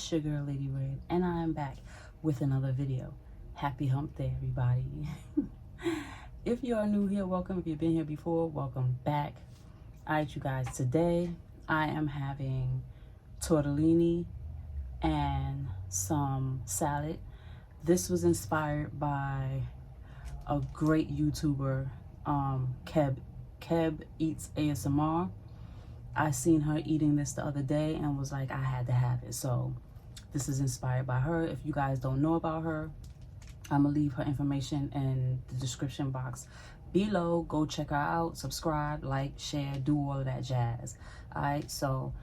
it's your girl Lady Red, and I am back with another video. Happy hump day, everybody. If you are new here, welcome. If you've been here before, welcome back. Alright, you guys, today I am having tortellini and some salad. This was inspired by a great YouTuber, Keb Eats ASMR. I seen her eating this the other day and was like, I had to have it. So this is inspired by her. If you guys don't know about her, I'm gonna leave her information in the description box below. Go check her out, subscribe, like, share, do all of that jazz. All right, so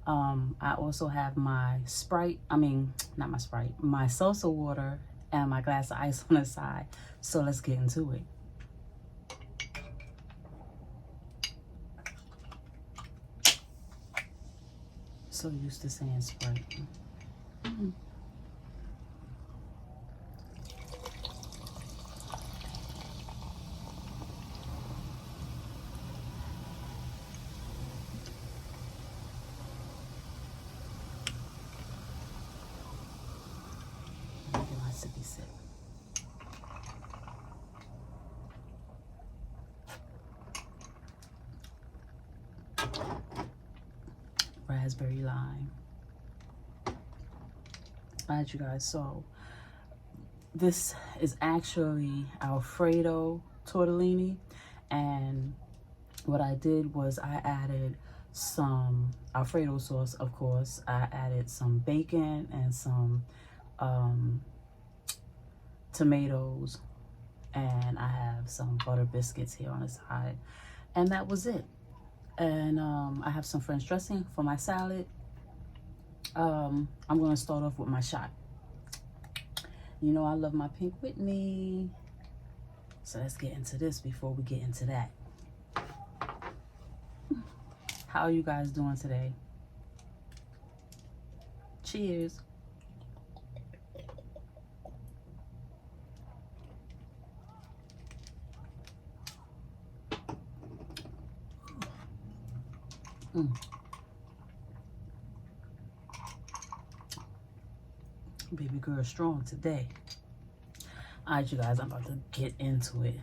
I also have my Sprite, not my Sprite, my salsa water and my glass of ice on the side. So let's get into it. So used to saying Sprite. Get my sippy sip. Raspberry lime. Alright, you guys, so this is actually Alfredo tortellini, and what I did was I added some Alfredo sauce, of course. I added some bacon and some tomatoes, and I have some butter biscuits here on the side, and that was it. And I have some French dressing for my salad. I'm going to start off with my shot. You know I love my Pink Whitney. So let's get into this before we get into that. How are you guys doing today? Cheers. Baby girl strong today. Alright, you guys, I'm about to get into it.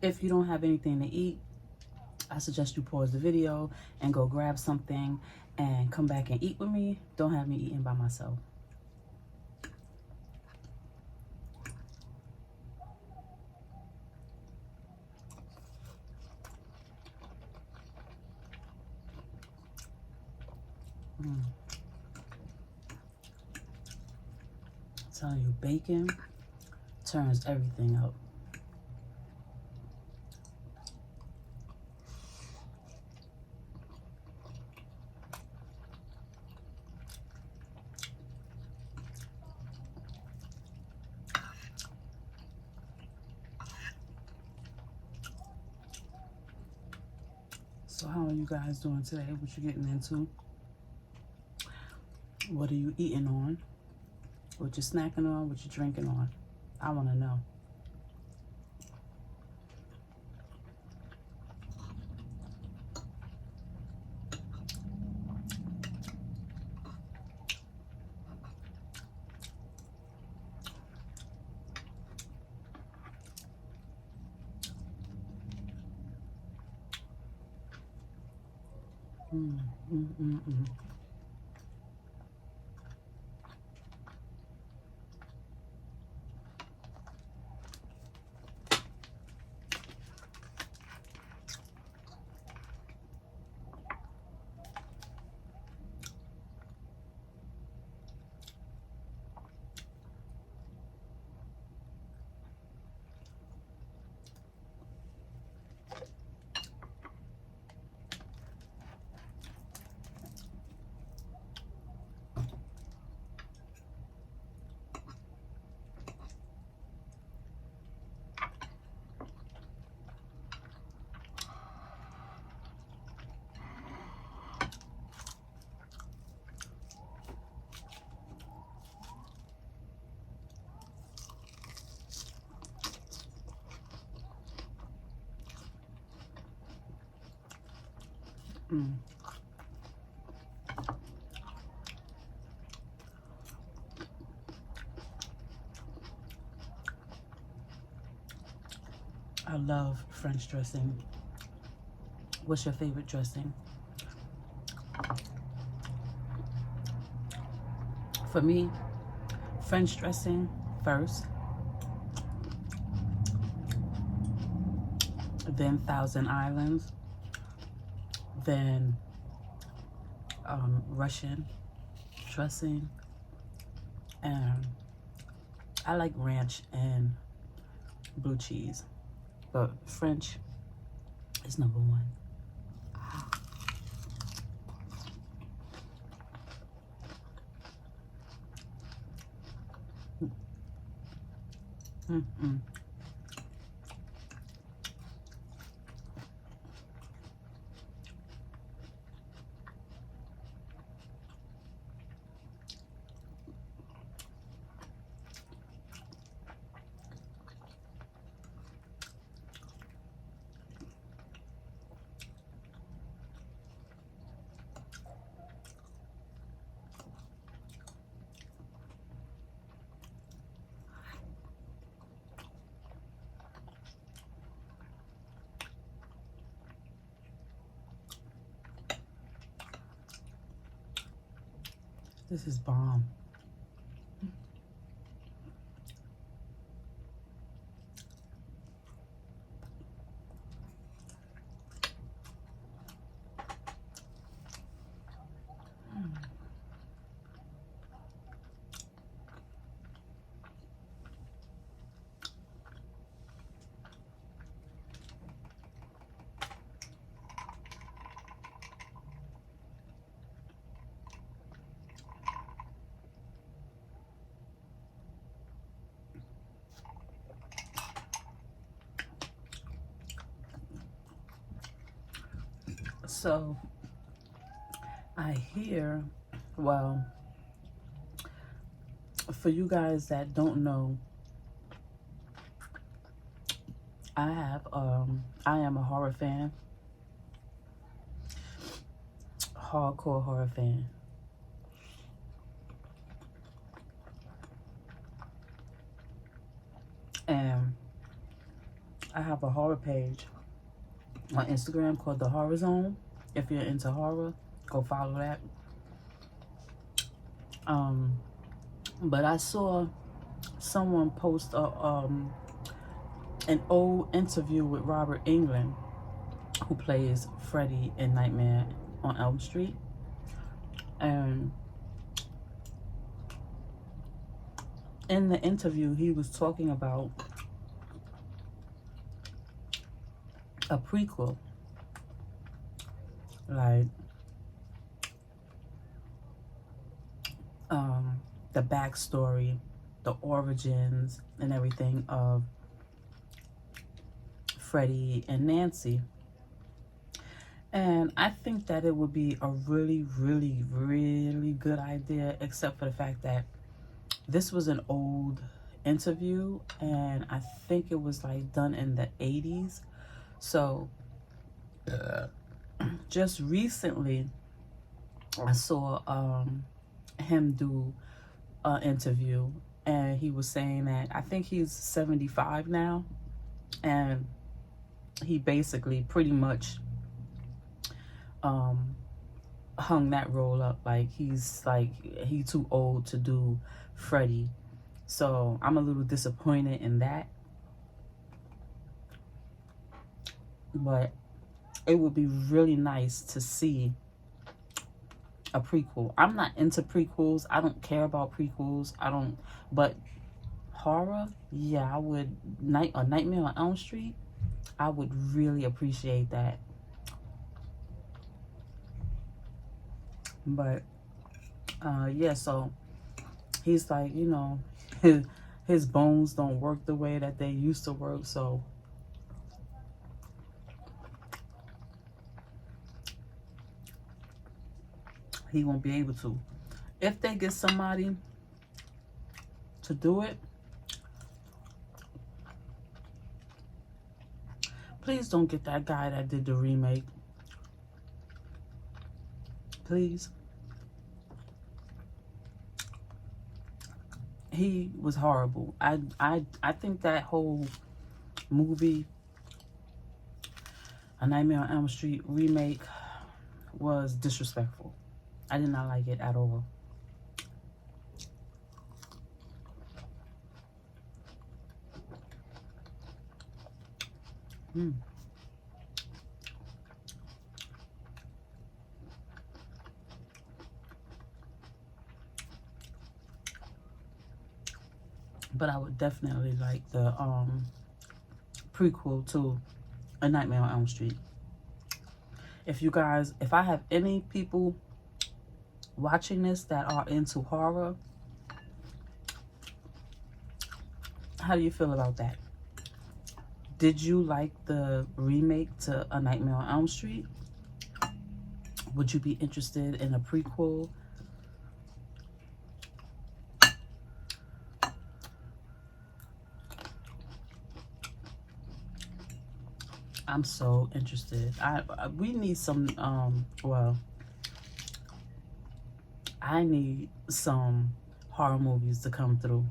If you don't have anything to eat, I suggest you pause the video and go grab something and come back and eat with me. Don't have me eating by myself. I'm telling you, bacon turns everything up. So how are you guys doing today? What you getting into? What are you eating on? What you snacking on? What you drinking on? I want to know. I love French dressing. What's your favorite dressing? For me, French dressing first, then Thousand Islands, then Russian dressing, and I like ranch and blue cheese, but French is number one. Mm-mm. This is bomb. So I hear, well, for you guys that don't know, I am a horror fan, hardcore horror fan. And I have a horror page on Instagram called The Horror Zone. If you're into horror, go follow that. But I saw someone post an old interview with Robert Englund, who plays Freddy in Nightmare on Elm Street. And in the interview, he was talking about a prequel, like the backstory, the origins and everything of Freddy and Nancy. And I think that it would be a really, really, really good idea, except for the fact that this was an old interview, and I think it was like done in the 80s. So just recently I saw him do an interview, and he was saying that I think he's 75 now, and he basically pretty much hung that role up, like he's too old to do Freddy. So I'm a little disappointed in that, but it would be really nice to see a prequel. I'm not into prequels. I don't care about prequels. But horror, yeah, I would. A Nightmare on Elm Street, I would really appreciate that. But yeah, so he's like, you know, his bones don't work the way that they used to work, so he won't be able to. If they get somebody to do it, please don't get that guy that did the remake. Please. He was horrible. I think that whole movie A Nightmare on Elm Street remake was disrespectful. I did not like it at all. But I would definitely like the prequel to A Nightmare on Elm Street. If you guys, if I have any people watching this that are into horror, how do you feel about that? Did you like the remake to A Nightmare on Elm Street? Would you be interested in a prequel? I'm so interested. We need some well, I need some horror movies to come through.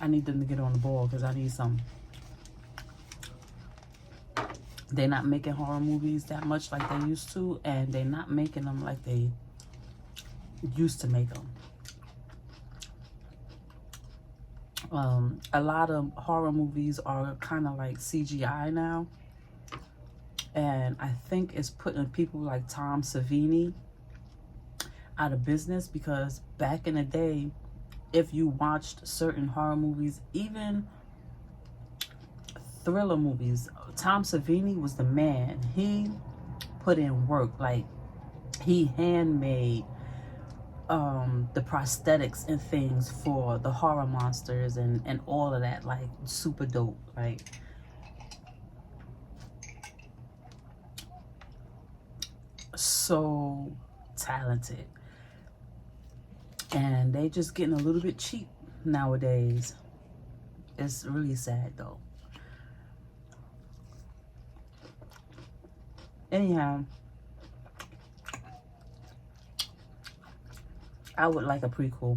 I need them to get on the ball because I need some. They're not making horror movies that much like they used to, and they're not making them like they used to make them. A lot of horror movies are kind of like CGI now, and I think it's putting people like Tom Savini out of business, because back in the day, if you watched certain horror movies, even thriller movies, Tom Savini was the man. He put in work. Like, he handmade the prosthetics and things for the horror monsters and all of that. Like, super dope. Like, so talented. And they just getting a little bit cheap nowadays. It's really sad though. Anyhow, I would like a prequel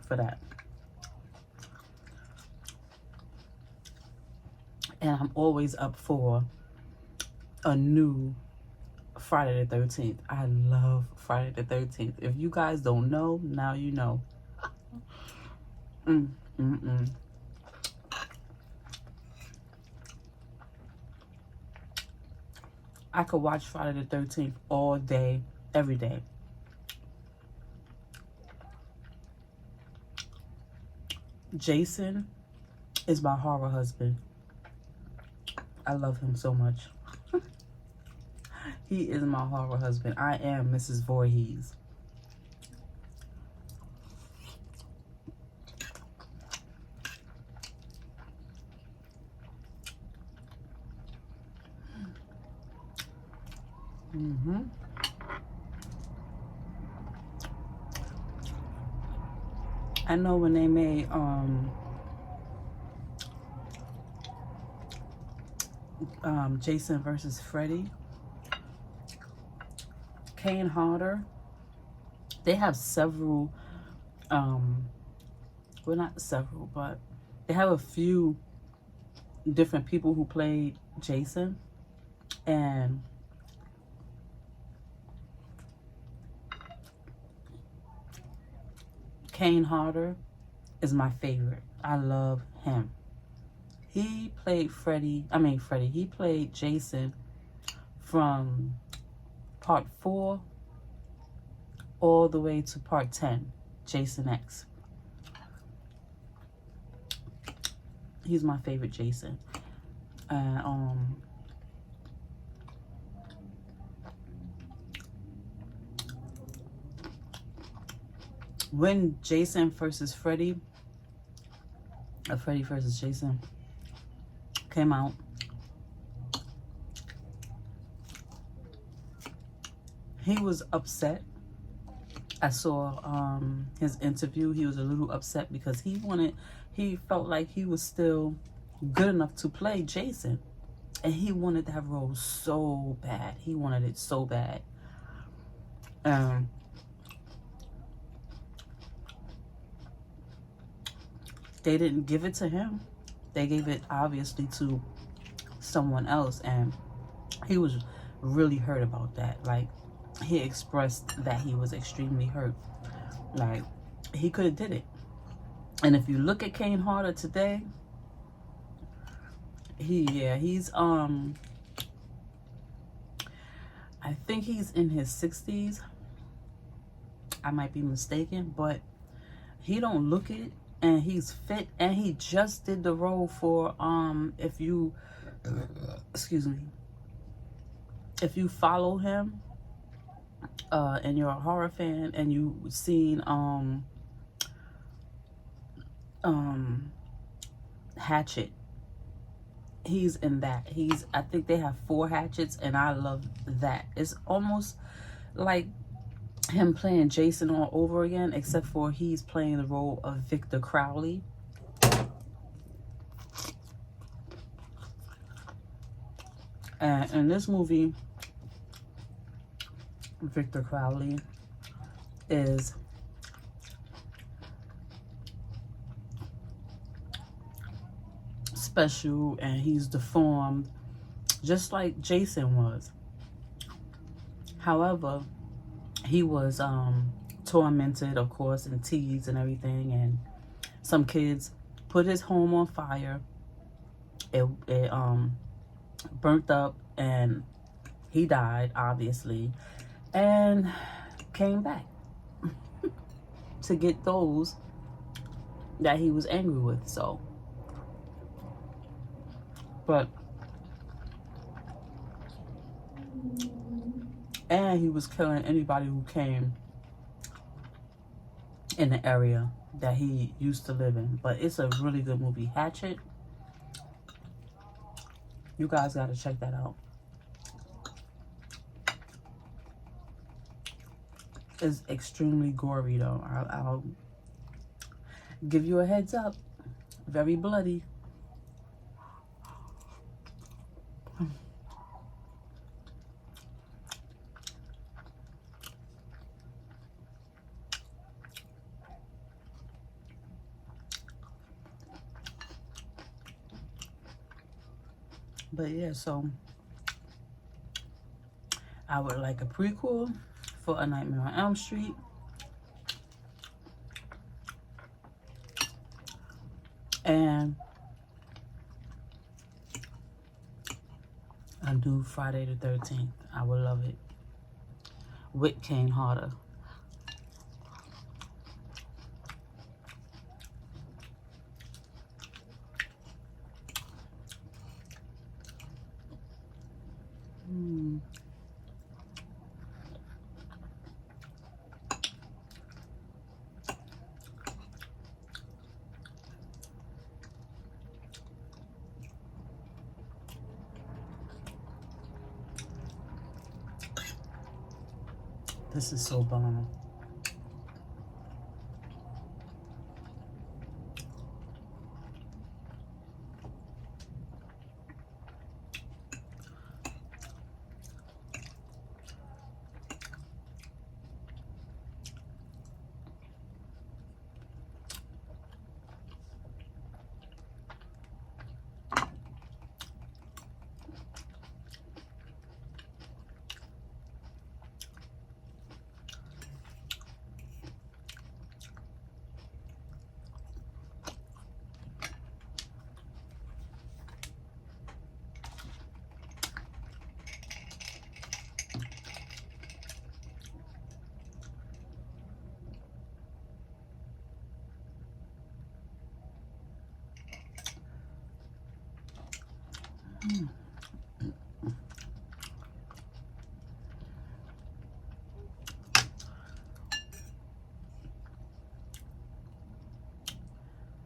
for that. And I'm always up for a new Friday the 13th. I love Friday the 13th. If you guys don't know, now you know. I could watch Friday the 13th all day, every day. Jason is my horror husband. I love him so much. He is my horror husband. I am Mrs. Voorhees. I know when they made Jason versus Freddy, Kane Hodder, they have several, well, not several, but they have a few different people who played Jason, and Kane Hodder is my favorite. I love him. He played he played Jason from part 4 all the way to part 10, Jason X. He's my favorite Jason. When Jason versus Freddy, Freddy versus Jason came out, he was upset. I saw his interview. He was a little upset because he felt like he was still good enough to play Jason, and he wanted that role so bad. He wanted it so bad. they didn't give it to him. They gave it obviously to someone else, and he was really hurt about that. Like, he expressed that he was extremely hurt. Like, he could have did it. And if you look at Kane Hodder today, he's I think he's in his 60s. I might be mistaken, but he don't look it, and he's fit, and he just did the role for if you excuse me, if you follow him and you're a horror fan and you've seen Hatchet, he's in that. I think they have 4 Hatchets, and I love that. It's almost like him playing Jason all over again, except for he's playing the role of Victor Crowley. And in this movie, Victor Crowley is special, and he's deformed just like Jason was. However, he was tormented, of course, and teased and everything, and some kids put his home on fire. It burnt up, and he died, obviously, and came back to get those that he was angry with. So, but, and he was killing anybody who came in the area that he used to live in. But it's a really good movie. Hatchet, you guys got to check that out. It's extremely gory, though. I'll give you a heads up. Very bloody. But yeah, so I would like a prequel for A Nightmare on Elm Street. And a new Friday the 13th. I would love it. With Kane Hodder. This is so bomb.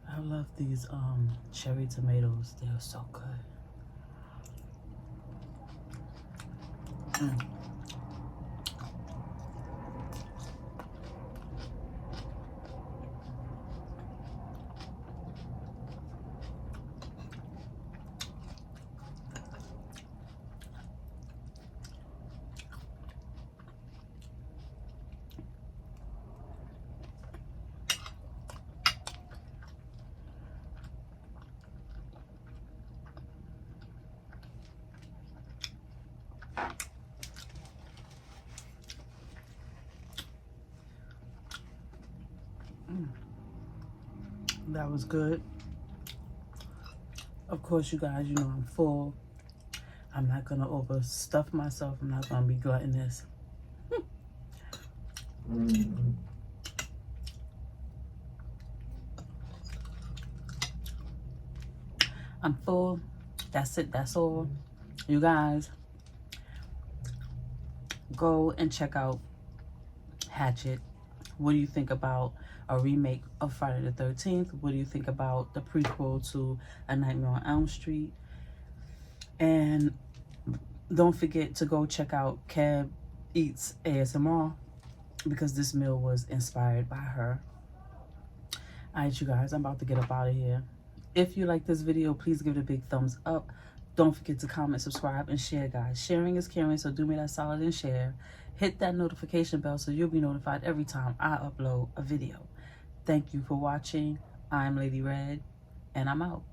I love these cherry tomatoes. They are so good. That was good. Of course, you guys, you know I'm full. I'm not gonna overstuff myself. I'm not gonna be gluttonous. I'm full. That's it. That's all. You guys, go and check out Hatchet. What do you think about a remake of Friday the 13th? What do you think about the prequel to A Nightmare on Elm Street? And don't forget to go check out Keb Eats ASMR, because this meal was inspired by her. Alright, you guys, I'm about to get up out of here. If you like this video, please give it a big thumbs up. Don't forget to comment, subscribe, and share, guys. Sharing is caring, so do me that solid and share. Hit that notification bell so you'll be notified every time I upload a video. Thank you for watching. I'm Lady Red, and I'm out.